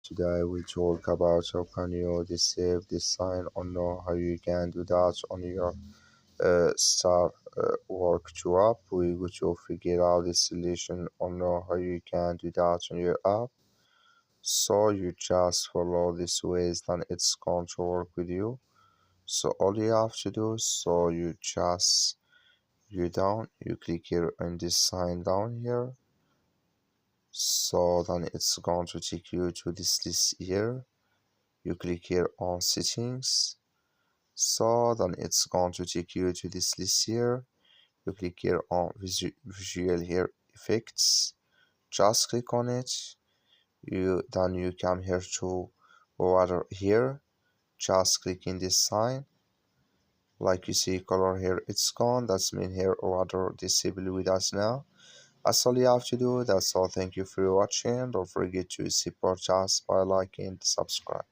Today we talk about how can you disable this sign or know how you can do that on your Star Work 2 app. We go to figure out the solution or know how you can do that on your app. So you just follow this ways and it's going to work with you. So all you have to do, so you click here on this sign down here. So then it's going to take you to this list here. You click here on settings. So then it's going to take you to this list here. You click here on visual here effects. Just click on it. You come here to water here. Just click in this sign. Like you see color here, it's gone. That's mean here water disabled with us now. That's all you have to do. That's all. Thank you for watching. Don't forget to support us by liking and subscribe.